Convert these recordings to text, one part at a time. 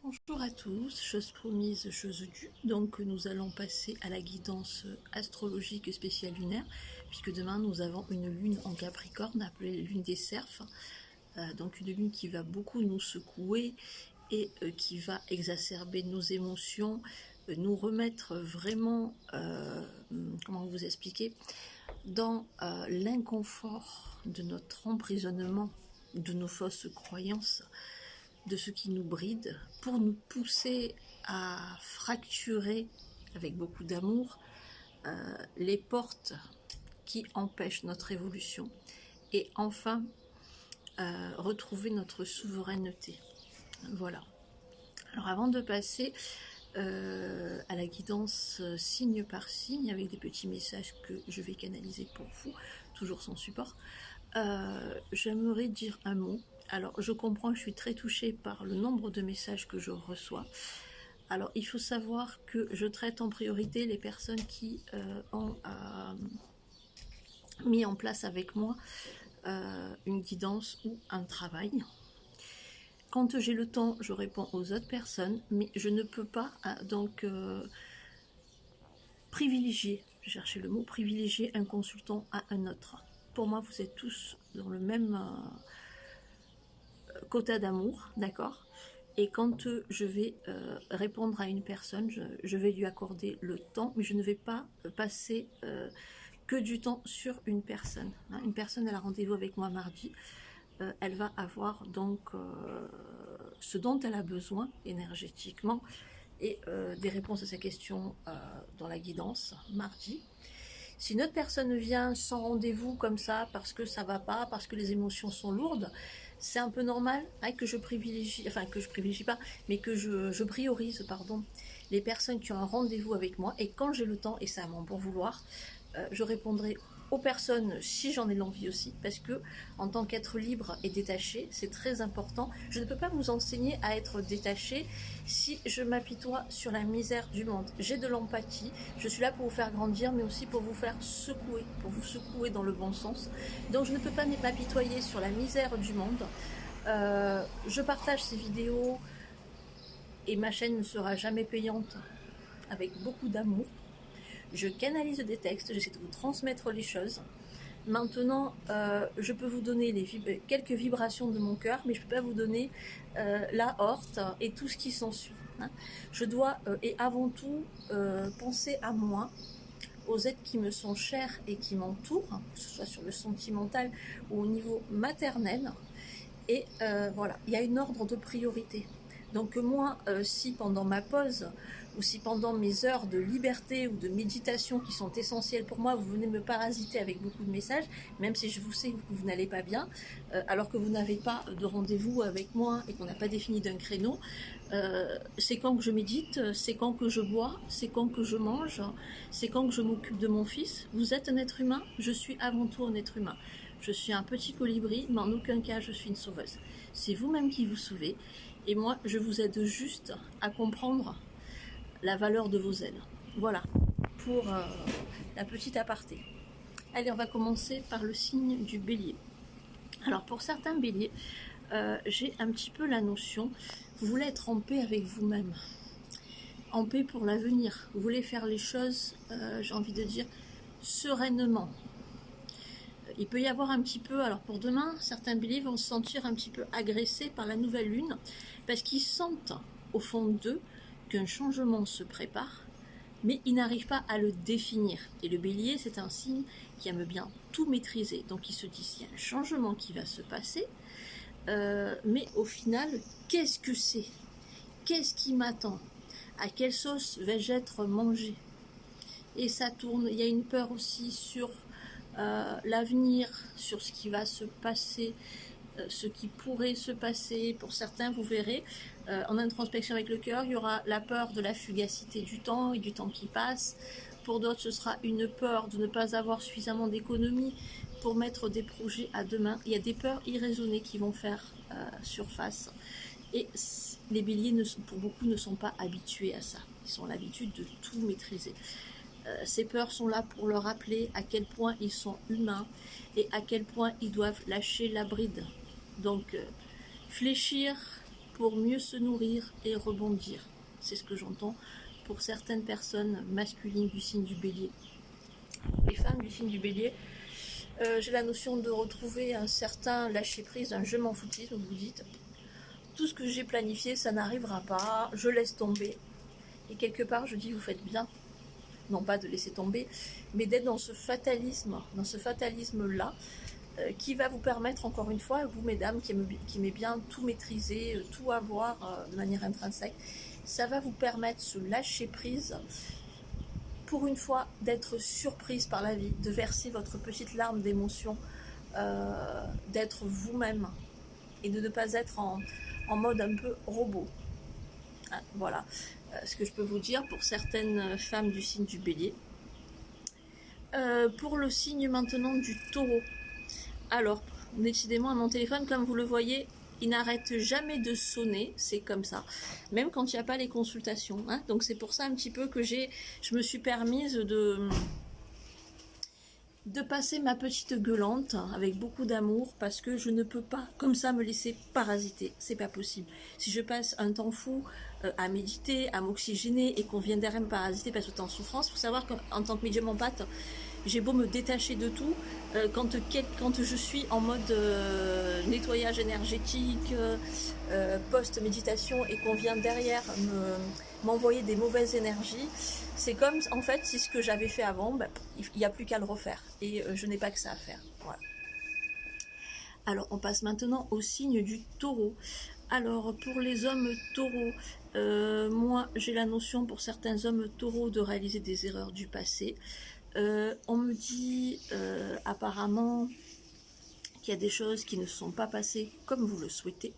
Bonjour à tous, chose promise, chose due. Donc nous allons passer à la guidance astrologique spéciale lunaire, puisque demain nous avons une lune en Capricorne, appelée lune des cerfs. Donc une lune qui va beaucoup nous secouer et qui va exacerber nos émotions, nous remettre vraiment, comment vous expliquer, dans l'inconfort de notre emprisonnement, de nos fausses croyances, de ce qui nous bride, pour nous pousser à fracturer avec beaucoup d'amour les portes qui empêchent notre évolution et enfin retrouver notre souveraineté. Voilà. Alors avant de passer à la guidance signe par signe avec des petits messages que je vais canaliser pour vous, toujours sans support, j'aimerais dire un mot. Alors je comprends, je suis très touchée par le nombre de messages que je reçois. Alors il faut savoir que je traite en priorité les personnes qui ont mis en place avec moi une guidance ou un travail. Quand j'ai le temps, je réponds aux autres personnes, mais je ne peux pas privilégier, je cherchais le mot, privilégier un consultant à un autre. Pour moi, vous êtes tous dans le même quota d'amour, d'accord? Et quand je vais répondre à une personne, je vais lui accorder le temps, mais je ne vais pas passer que du temps sur une personne. Une personne, elle a rendez-vous avec moi mardi. Elle va avoir donc ce dont elle a besoin énergétiquement et des réponses à sa question dans la guidance mardi. Si une autre personne vient sans rendez-vous comme ça parce que ça va pas, parce que les émotions sont lourdes, c'est un peu normal que je privilégie, enfin que je privilégie pas, mais que je priorise, pardon, les personnes qui ont un rendez-vous avec moi, et quand j'ai le temps, et c'est à mon bon vouloir, je répondrai aux personnes si j'en ai l'envie aussi, parce que en tant qu'être libre et détaché, c'est très important. Je ne peux pas vous enseigner à être détaché si je m'apitoie sur la misère du monde. J'ai de l'empathie, je suis là pour vous faire grandir, mais aussi pour vous faire secouer, pour vous secouer dans le bon sens. Donc je ne peux pas m'apitoyer sur la misère du monde. Je partage ces vidéos et ma chaîne ne sera jamais payante, avec beaucoup d'amour. Je canalise des textes, j'essaie de vous transmettre les choses. Maintenant, je peux vous donner quelques vibrations de mon cœur, mais je ne peux pas vous donner la horte et tout ce qui s'ensuit. Je dois, et avant tout, penser à moi, aux êtres qui me sont chers et qui m'entourent, que ce soit sur le sentimental ou au niveau maternel. Et voilà, il y a une ordre de priorité. Donc moi, si pendant ma pause, ou si pendant mes heures de liberté ou de méditation qui sont essentielles pour moi, vous venez me parasiter avec beaucoup de messages, même si je vous sais que vous n'allez pas bien, alors que vous n'avez pas de rendez-vous avec moi et qu'on n'a pas défini d'un créneau, c'est quand que je médite, c'est quand que je bois, c'est quand que je mange, c'est quand que je m'occupe de mon fils. Vous êtes un être humain, je suis avant tout un être humain. Je suis un petit colibri, mais en aucun cas je suis une sauveuse. C'est vous-même qui vous sauvez. Et moi, je vous aide juste à comprendre la valeur de vos aides. Voilà, pour la petite aparté. Allez, on va commencer par le signe du bélier. Alors, pour certains béliers, j'ai un petit peu la notion, vous voulez être en paix avec vous-même, en paix pour l'avenir. Vous voulez faire les choses, j'ai envie de dire, sereinement. Il peut y avoir un petit peu, alors pour demain, certains béliers vont se sentir un petit peu agressés par la nouvelle lune, parce qu'ils sentent au fond d'eux qu'un changement se prépare, mais ils n'arrivent pas à le définir. Et le bélier, c'est un signe qui aime bien tout maîtriser. Donc il se dit, s'il y a un changement qui va se passer, mais au final, qu'est-ce que c'est? Qu'est-ce qui m'attend? À quelle sauce vais-je être mangé? Et ça tourne, il y a une peur aussi sur l'avenir, sur ce qui va se passer, ce qui pourrait se passer. Pour certains, vous verrez, en introspection avec le cœur, il y aura la peur de la fugacité du temps et du temps qui passe. Pour d'autres, ce sera une peur de ne pas avoir suffisamment d'économie pour mettre des projets à demain. Il y a des peurs irraisonnées qui vont faire surface. Et les béliers, pour beaucoup, ne sont pas habitués à ça. Ils ont l'habitude de tout maîtriser. Ces peurs sont là pour leur rappeler à quel point ils sont humains et à quel point ils doivent lâcher la bride. Donc, fléchir pour mieux se nourrir et rebondir. C'est ce que j'entends pour certaines personnes masculines du signe du Bélier. Les femmes du signe du Bélier, j'ai la notion de retrouver un certain lâcher-prise, un je m'en foutisme, vous dites. Tout ce que j'ai planifié, ça n'arrivera pas, je laisse tomber. Et quelque part, je dis, vous faites bien. Non pas de laisser tomber, mais d'être dans ce fatalisme-là, qui va vous permettre, encore une fois, vous mesdames, qui aimez bien tout maîtriser, tout avoir de manière intrinsèque, ça va vous permettre ce lâcher prise, pour une fois, d'être surprise par la vie, de verser votre petite larme d'émotion, d'être vous-même, et de ne pas être en mode un peu robot. Hein, voilà ce que je peux vous dire pour certaines femmes du signe du Bélier. Pour le signe maintenant du Taureau, alors décidément mon téléphone, comme vous le voyez, il n'arrête jamais de sonner, c'est comme ça, même quand il n'y a pas les consultations, hein. Donc c'est pour ça un petit peu que je me suis permise de passer ma petite gueulante avec beaucoup d'amour, parce que je ne peux pas comme ça me laisser parasiter, c'est pas possible. Si je passe un temps fou à méditer, à m'oxygéner, et qu'on vient derrière me parasiter parce que tu es en souffrance, il faut savoir qu'en tant que médium empathe, j'ai beau me détacher de tout, quand je suis en mode nettoyage énergétique, post-méditation, et qu'on vient derrière m'envoyer des mauvaises énergies, c'est comme, en fait, si ce que j'avais fait avant, ben, il n'y a plus qu'à le refaire. Et je n'ai pas que ça à faire. Voilà. Alors, on passe maintenant au signe du Taureau. Alors, pour les hommes taureaux, moi, j'ai la notion pour certains hommes taureaux de réaliser des erreurs du passé. On me dit apparemment qu'il y a des choses qui ne sont pas passées comme vous le souhaitez.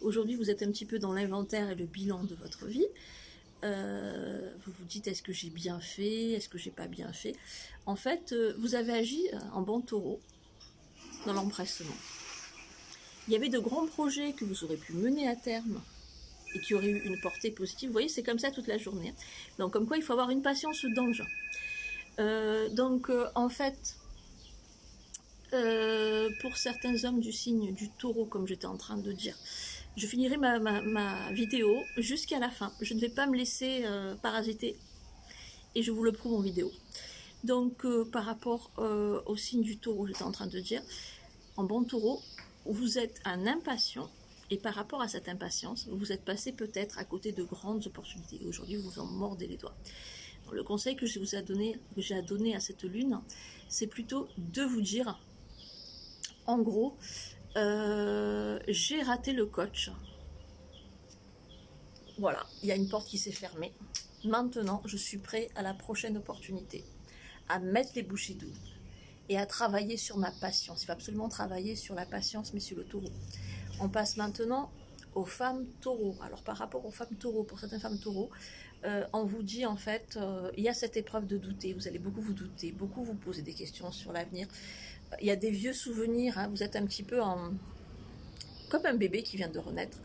Aujourd'hui, vous êtes un petit peu dans l'inventaire et le bilan de votre vie. Vous vous dites, est-ce que j'ai bien fait, est-ce que j'ai pas bien fait. En fait, vous avez agi en bon taureau dans l'empressement. Il y avait de grands projets que vous aurez pu mener à terme et qui auraient eu une portée positive. Vous voyez, c'est comme ça toute la journée. Donc comme quoi, il faut avoir une patience dingue. En fait, pour certains hommes du signe du Taureau, comme j'étais en train de dire, je finirai ma vidéo jusqu'à la fin. Je ne vais pas me laisser parasiter, et je vous le prouve en vidéo. Donc par rapport au signe du Taureau, j'étais en train de dire, en bon Taureau, vous êtes un impatient, et par rapport à cette impatience, vous êtes passé peut-être à côté de grandes opportunités. Aujourd'hui, vous vous en mordez les doigts. Le conseil que j'ai donné à cette lune, c'est plutôt de vous dire, en gros, j'ai raté le coach. Voilà, il y a une porte qui s'est fermée. Maintenant, je suis prêt à la prochaine opportunité, à mettre les bouchées doubles et à travailler sur ma patience. Il faut absolument travailler sur la patience, messieurs le Taureau. On passe maintenant aux femmes taureaux. Alors par rapport aux femmes taureaux, pour certaines femmes taureaux, on vous dit en fait, il y a cette épreuve de douter, vous allez beaucoup vous douter, beaucoup vous poser des questions sur l'avenir. Il y a des vieux souvenirs, hein, vous êtes un petit peu comme un bébé qui vient de renaître.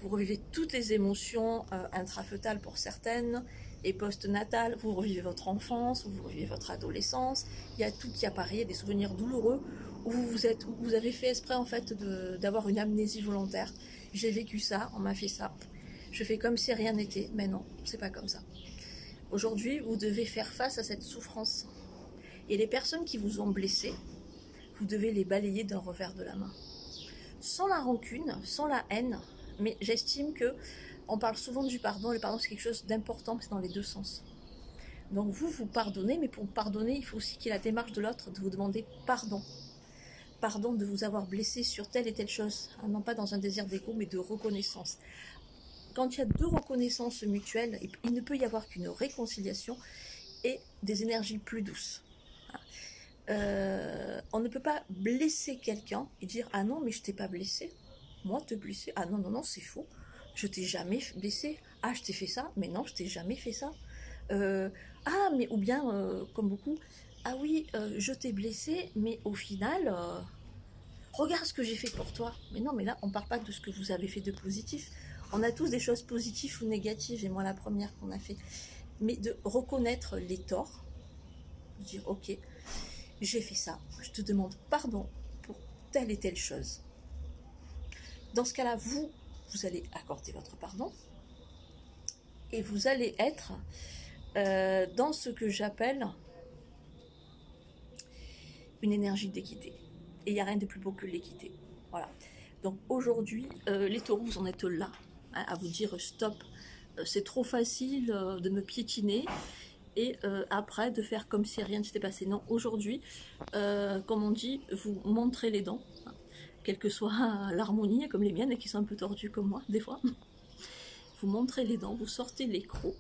Vous revivez toutes les émotions intrafœtales pour certaines, et post-natales, vous revivez votre enfance, vous revivez votre adolescence, il y a tout qui apparaît, il y a des souvenirs douloureux, où vous avez fait exprès en fait d'avoir une amnésie volontaire. J'ai vécu ça, on m'a fait ça, je fais comme si rien n'était, mais non, c'est pas comme ça. Aujourd'hui, vous devez faire face à cette souffrance. Et les personnes qui vous ont blessé, vous devez les balayer d'un revers de la main. Sans la rancune, sans la haine, mais j'estime que on parle souvent du pardon. Le pardon, c'est quelque chose d'important, c'est dans les deux sens. Donc vous pardonnez, mais pour pardonner, il faut aussi qu'il y ait la démarche de l'autre, de vous demander pardon. Pardon de vous avoir blessé sur telle et telle chose, hein, non pas dans un désir d'égo, mais de reconnaissance. Quand il y a deux reconnaissances mutuelles, il ne peut y avoir qu'une réconciliation et des énergies plus douces. On ne peut pas blesser quelqu'un et dire « Ah non, mais je t'ai pas blessé. Moi, te blesser. Ah non, non, non, c'est faux. Je t'ai jamais blessé. Ah, je t'ai fait ça. Mais non, je t'ai jamais fait ça. Ah, mais ou bien, comme beaucoup, ah oui, je t'ai blessé, mais au final, regarde ce que j'ai fait pour toi. Mais non, mais là, on ne parle pas de ce que vous avez fait de positif. On a tous des choses positives ou négatives, et moi la première qu'on a fait. Mais de reconnaître les torts, de dire ok, j'ai fait ça, je te demande pardon pour telle et telle chose. Dans ce cas-là, vous vous allez accorder votre pardon et vous allez être dans ce que j'appelle une énergie d'équité. Et il n'y a rien de plus beau que l'équité. Voilà. Donc aujourd'hui, les taureaux, vous en êtes là, hein, à vous dire stop, c'est trop facile de me piétiner et après de faire comme si rien ne s'était passé. Non, aujourd'hui, comme on dit, vous montrez les dents, hein, quelle que soit l'harmonie, comme les miennes, qui sont un peu tordues comme moi, des fois. Vous montrez les dents, vous sortez les crocs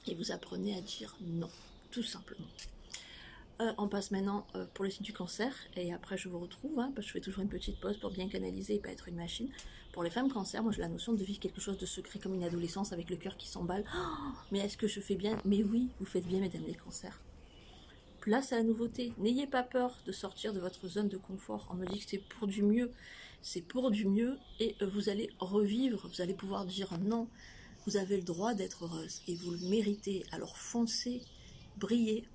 et vous apprenez à dire non, tout simplement. On passe maintenant pour le signe du cancer et après je vous retrouve, hein, parce que je fais toujours une petite pause pour bien canaliser et pas être une machine. Pour les femmes cancer, moi j'ai la notion de vivre quelque chose de secret comme une adolescence avec le cœur qui s'emballe. Oh, mais est-ce que je fais bien? Mais oui, vous faites bien mesdames les cancers. Place à la nouveauté, n'ayez pas peur de sortir de votre zone de confort. On me dit que c'est pour du mieux, c'est pour du mieux et vous allez revivre, vous allez pouvoir dire non, vous avez le droit d'être heureuse et vous le méritez, alors foncez, brillez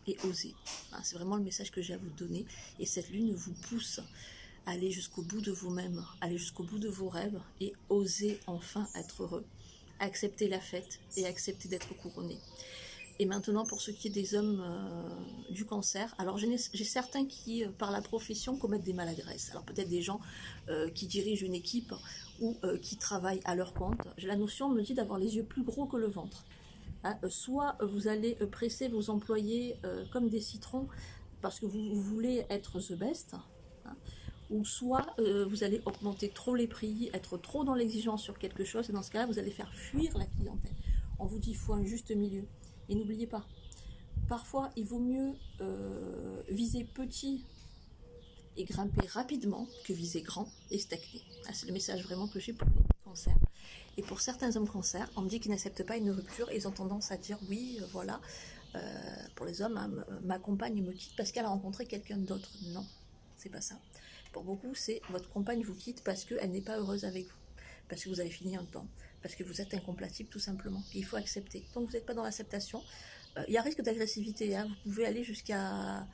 et osez. C'est vraiment le message que j'ai à vous donner et cette lune vous pousse à aller jusqu'au bout de vous-même, aller jusqu'au bout de vos rêves et oser enfin être heureux, accepter la fête et accepter d'être couronné. Et maintenant, pour ce qui est des hommes du cancer, alors j'ai certains qui, par la profession, commettent des maladresses. Alors peut-être des gens qui dirigent une équipe ou qui travaillent à leur compte. J'ai la notion, on me dit, d'avoir les yeux plus gros que le ventre. Hein, soit vous allez presser vos employés comme des citrons parce que vous voulez être the best, hein, ou soit vous allez augmenter trop les prix, être trop dans l'exigence sur quelque chose, et dans ce cas-là, vous allez faire fuir la clientèle. On vous dit qu'il faut un juste milieu. Et n'oubliez pas, parfois il vaut mieux viser petit et grimper rapidement que viser grand et stagner. C'est le message vraiment que j'ai pour les cancers. Et pour certains hommes cancers, on me dit qu'ils n'acceptent pas une rupture et ils ont tendance à dire oui, voilà, pour les hommes, hein, ma compagne me quitte parce qu'elle a rencontré quelqu'un d'autre. Non, c'est pas ça. Pour beaucoup, c'est votre compagne vous quitte parce qu'elle n'est pas heureuse avec vous, parce que vous avez fini un temps, parce que vous êtes incompatible tout simplement. Et il faut accepter. Tant que vous n'êtes pas dans l'acceptation, il y a risque d'agressivité. Hein. Vous pouvez aller jusqu'à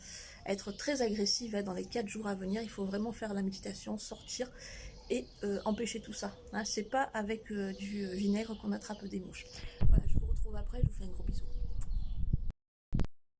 être très agressive, hein, dans les 4 jours à venir. Il faut vraiment faire la méditation, sortir et empêcher tout ça. Hein. C'est pas avec du vinaigre qu'on attrape des mouches. Voilà, je vous retrouve après. Je vous fais un gros bisou.